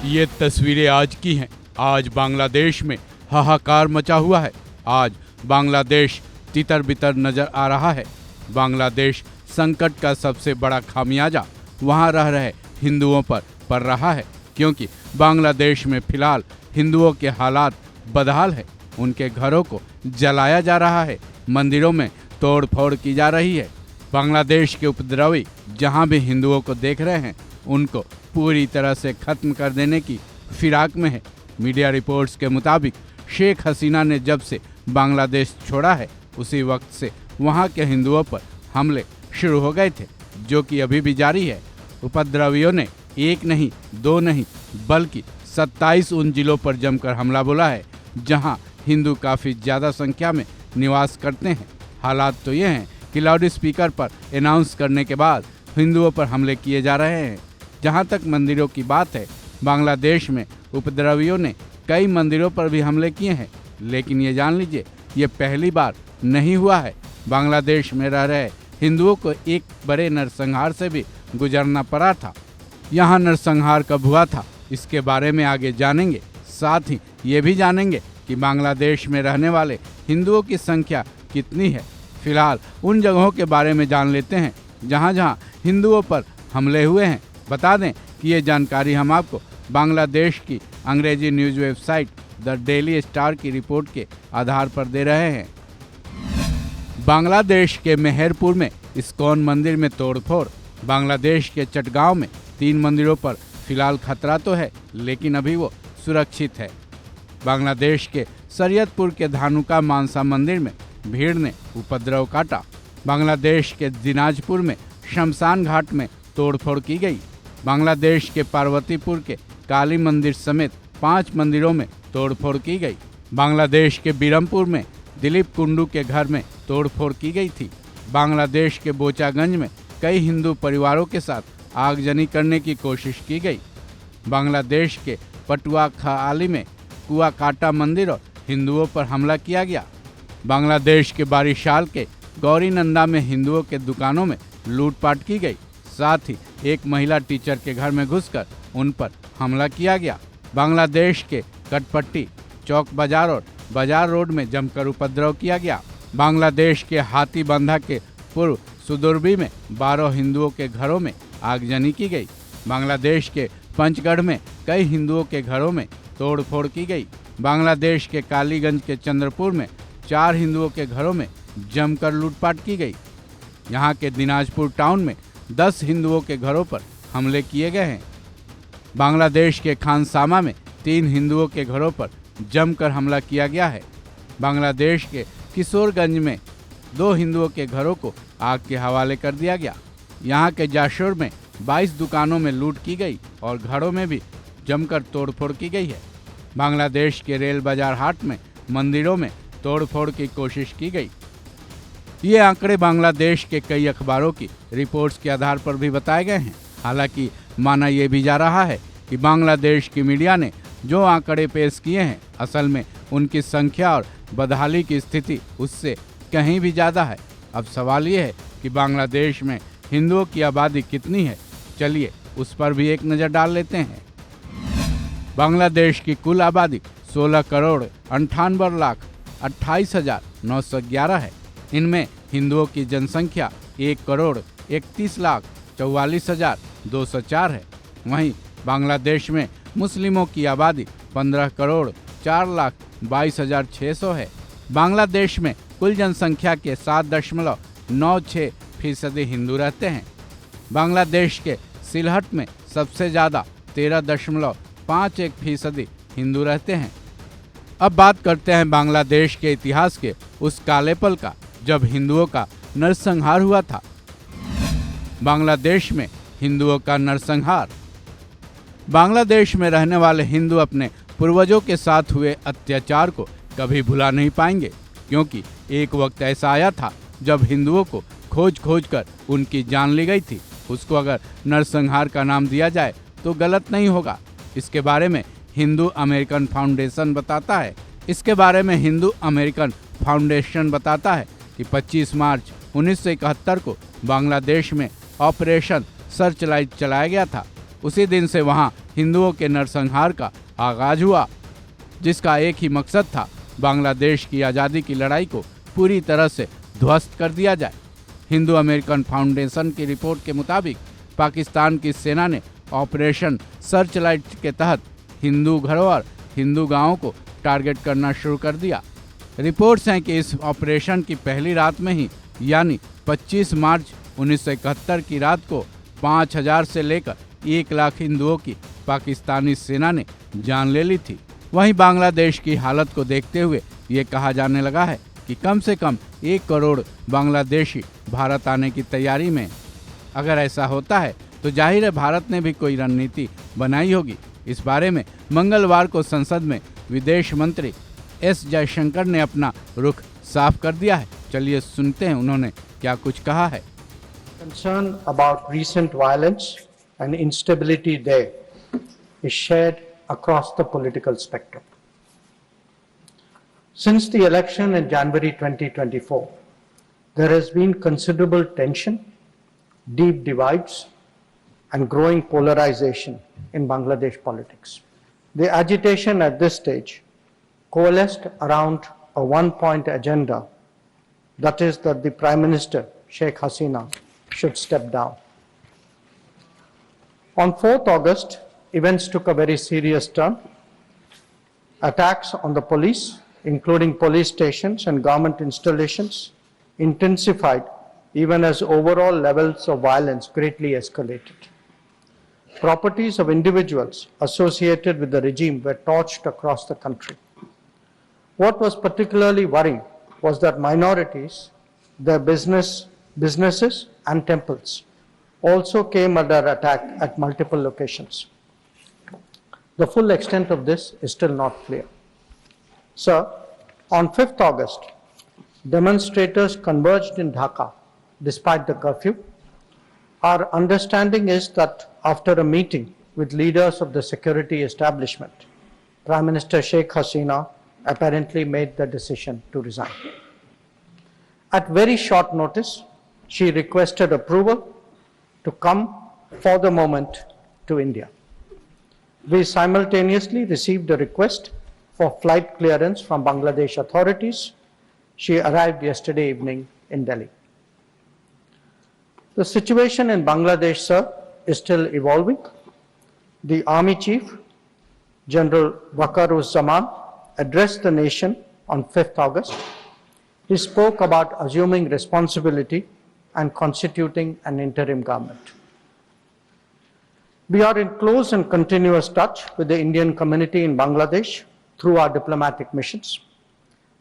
ये तस्वीरें आज की हैं। आज बांग्लादेश में हाहाकार मचा हुआ है। आज बांग्लादेश तितर बितर नजर आ रहा है। बांग्लादेश संकट का सबसे बड़ा खामियाजा वहां रह रहे हिंदुओं पर पड़ रहा है, क्योंकि बांग्लादेश में फिलहाल हिंदुओं के हालात बदहाल है। उनके घरों को जलाया जा रहा है, मंदिरों में तोड़ फोड़ की जा रही है। बांग्लादेश के उपद्रवी जहां भी हिंदुओं को देख रहे हैं, उनको पूरी तरह से खत्म कर देने की फिराक में है। मीडिया रिपोर्ट्स के मुताबिक शेख हसीना ने जब से बांग्लादेश छोड़ा है, उसी वक्त से वहां के हिंदुओं पर हमले शुरू हो गए थे, जो कि अभी भी जारी है। उपद्रवियों ने एक नहीं, दो नहीं, बल्कि 27 उन जिलों पर जमकर हमला बोला है, जहां हिंदू काफ़ी ज़्यादा संख्या में निवास करते हैं। हालात तो ये हैं कि लाउड स्पीकर पर अनाउंस करने के बाद हिंदुओं पर हमले किए जा रहे हैं। जहां तक मंदिरों की बात है, बांग्लादेश में उपद्रवियों ने कई मंदिरों पर भी हमले किए हैं, लेकिन ये जान लीजिए, ये पहली बार नहीं हुआ है। बांग्लादेश में रह रहे हिंदुओं को एक बड़े नरसंहार से भी गुजरना पड़ा था। यहाँ नरसंहार कब हुआ था, इसके बारे में आगे जानेंगे। साथ ही ये भी जानेंगे कि बांग्लादेश में रहने वाले हिंदुओं की संख्या कितनी है। फिलहाल उन जगहों के बारे में जान लेते हैं जहाँ हिंदुओं पर हमले हुए हैं। बता दें कि ये जानकारी हम आपको बांग्लादेश की अंग्रेजी news website the daily star की रिपोर्ट के आधार पर दे रहे हैं। बांग्लादेश के मेहरपुर में इस्कॉन मंदिर में तोड़फोड़। बांग्लादेश के चटगांव में 3 मंदिरों पर फिलहाल खतरा तो है, लेकिन अभी वो सुरक्षित है। बांग्लादेश के शरीयतपुर के धानुका मानसा मंदिर में भीड़ ने उपद्रव काटा। बांग्लादेश के दिनाजपुर में शमशान घाट में तोड़फोड़ की गई। बांग्लादेश के पार्वतीपुर के काली मंदिर समेत 5 मंदिरों में तोड़फोड़ की गई। बांग्लादेश के बीरमपुर में दिलीप कुंडू के घर में तोड़फोड़ की गई थी। बांग्लादेश के बोचागंज में कई हिंदू परिवारों के साथ आगजनी करने की कोशिश की गई। बांग्लादेश के पटुआ खाली में कुआकाटा मंदिर और हिंदुओं पर हमला किया गया। बांग्लादेश के बारिशाल के गौरीनंदा में हिंदुओं के दुकानों में लूटपाट की गई। साथ ही एक महिला टीचर के घर में घुसकर उन पर हमला किया गया। बांग्लादेश के कटपट्टी चौक बाजार और बाजार रोड में जमकर उपद्रव किया गया। बांग्लादेश के हाथीबंधा के पूर्व सुदुर्बी में 12 हिंदुओं के घरों में आगजनी की गई। बांग्लादेश के पंचगढ़ में कई हिंदुओं के घरों में तोड़फोड़ की गई। बांग्लादेश के कालीगंज के चंद्रपुर में 4 हिंदुओं के घरों में जमकर लूटपाट की गई। यहाँ के दिनाजपुर टाउन में 10 हिंदुओं के घरों पर हमले किए गए हैं। बांग्लादेश के खानसामा में 3 हिंदुओं के घरों पर जमकर हमला किया गया है। बांग्लादेश के किशोरगंज में 2 हिंदुओं के घरों को आग के हवाले कर दिया गया। यहाँ के जाशोर में 22 दुकानों में लूट की गई और घरों में भी जमकर तोड़फोड़ की गई है। बांग्लादेश के रेल बाजार हाट में मंदिरों में तोड़फोड़ की कोशिश की गई। ये आंकड़े बांग्लादेश के कई अखबारों की रिपोर्ट्स के आधार पर भी बताए गए हैं। हालांकि माना यह भी जा रहा है कि बांग्लादेश की मीडिया ने जो आंकड़े पेश किए हैं, असल में उनकी संख्या और बदहाली की स्थिति उससे कहीं भी ज़्यादा है। अब सवाल ये है कि बांग्लादेश में हिंदुओं की आबादी कितनी है। चलिए उस पर भी एक नज़र डाल लेते हैं। बांग्लादेश की कुल आबादी 16 करोड़ 98 लाख 28,911 है। इनमें हिंदुओं की जनसंख्या 1 करोड़ 31 लाख 44,204 है। वहीं बांग्लादेश में मुस्लिमों की आबादी 15 करोड़ 4 लाख 22,600 है। बांग्लादेश में कुल जनसंख्या के 7.96% हिंदू रहते हैं। बांग्लादेश के सिलहट में सबसे ज़्यादा 13.51% हिंदू रहते हैं। अब बात करते हैं बांग्लादेश के इतिहास के उस काले पल का जब हिंदुओं का नरसंहार हुआ था। बांग्लादेश में हिंदुओं का नरसंहार। बांग्लादेश में रहने वाले हिंदू अपने पूर्वजों के साथ हुए अत्याचार को कभी भुला नहीं पाएंगे, क्योंकि एक वक्त ऐसा आया था जब हिंदुओं को खोज कर उनकी जान ली गई थी। उसको अगर नरसंहार का नाम दिया जाए तो गलत नहीं होगा। इसके बारे में हिंदू अमेरिकन फाउंडेशन बताता है कि 25 मार्च 1971 को बांग्लादेश में ऑपरेशन सर्चलाइट चलाया गया था। उसी दिन से वहां हिंदुओं के नरसंहार का आगाज हुआ, जिसका एक ही मकसद था, बांग्लादेश की आज़ादी की लड़ाई को पूरी तरह से ध्वस्त कर दिया जाए। हिंदू अमेरिकन फाउंडेशन की रिपोर्ट के मुताबिक पाकिस्तान की सेना ने ऑपरेशन सर्चलाइट के तहत हिंदू घरों और हिंदू गांवों को टारगेट करना शुरू कर दिया। रिपोर्ट्स हैं कि इस ऑपरेशन की पहली रात में ही यानी 25 मार्च 1971 की रात को 5000 से लेकर 1 लाख हिंदुओं की पाकिस्तानी सेना ने जान ले ली थी। वहीं बांग्लादेश की हालत को देखते हुए ये कहा जाने लगा है कि कम से कम 1 करोड़ बांग्लादेशी भारत आने की तैयारी में। अगर ऐसा होता है तो जाहिर है भारत ने भी कोई रणनीति बनाई होगी। इस बारे में मंगलवार को संसद में विदेश मंत्री एस जयशंकर ने अपना रुख साफ कर दिया है। चलिए सुनते हैं उन्होंने क्या कुछ कहा है। Concern about recent violence and instability there is shared across the political spectrum. Since the election in January 2024, there has been considerable tension, deep divides, and growing polarization in Bangladesh politics. The agitation at this stage coalesced around a one-point agenda, that is that the Prime Minister, Sheikh Hasina, should step down. On 4th August, events took a very serious turn. Attacks on the police, including police stations and government installations, intensified even as overall levels of violence greatly escalated. Properties of individuals associated with the regime were torched across the country. What was particularly worrying was that minorities, their businesses and temples also came under attack at multiple locations. The full extent of this is still not clear. Sir, on 5th August, demonstrators converged in Dhaka despite the curfew. Our understanding is that after a meeting with leaders of the security establishment, Prime Minister Sheikh Hasina apparently made the decision to resign. At very short notice, she requested approval to come for the moment to India. We simultaneously received a request for flight clearance from Bangladesh authorities. She arrived yesterday evening in Delhi. The situation in Bangladesh, sir, is still evolving. The Army Chief, General Waqar-uz-Zaman, addressed the nation on 5th August. He spoke about assuming responsibility and constituting an interim government. We are in close and continuous touch with the Indian community in Bangladesh through our diplomatic missions.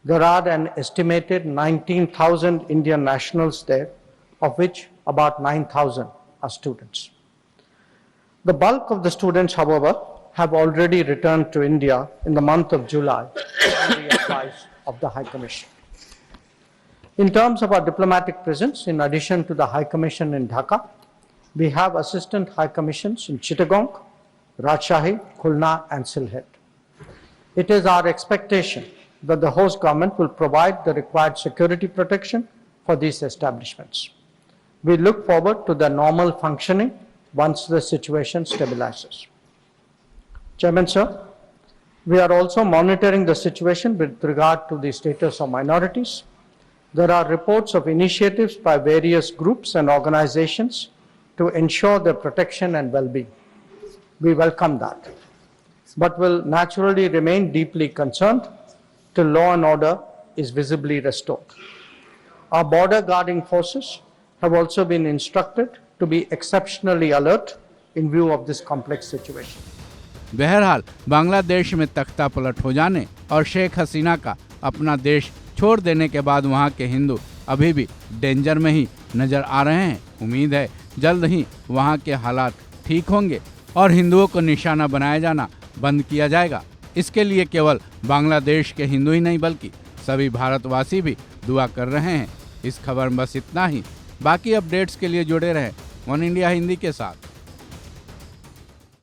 There are an estimated 19,000 Indian nationals there, of which about 9,000 are students. The bulk of the students, however, have already returned to India in the month of July on the advice of the High Commission. In terms of our diplomatic presence, in addition to the High Commission in Dhaka, we have assistant High Commissions in Chittagong, Rajshahi, Khulna and Sylhet. It is our expectation that the host government will provide the required security protection for these establishments. We look forward to their normal functioning once the situation stabilizes. Chairman, sir, we are also monitoring the situation with regard to the status of minorities. There are reports of initiatives by various groups and organizations to ensure their protection and well-being. We welcome that, but will naturally remain deeply concerned till law and order is visibly restored. Our border guarding forces have also been instructed to be exceptionally alert in view of this complex situation. बहरहाल बांग्लादेश में तख्ता पलट हो जाने और शेख हसीना का अपना देश छोड़ देने के बाद वहां के हिंदू अभी भी डेंजर में ही नजर आ रहे हैं। उम्मीद है जल्द ही वहां के हालात ठीक होंगे और हिंदुओं को निशाना बनाया जाना बंद किया जाएगा। इसके लिए केवल बांग्लादेश के हिंदू ही नहीं बल्कि सभी भारतवासी भी दुआ कर रहे हैं। इस खबर में बस इतना ही। बाकी अपडेट्स के लिए जुड़े रहें वन इंडिया हिंदी के साथ।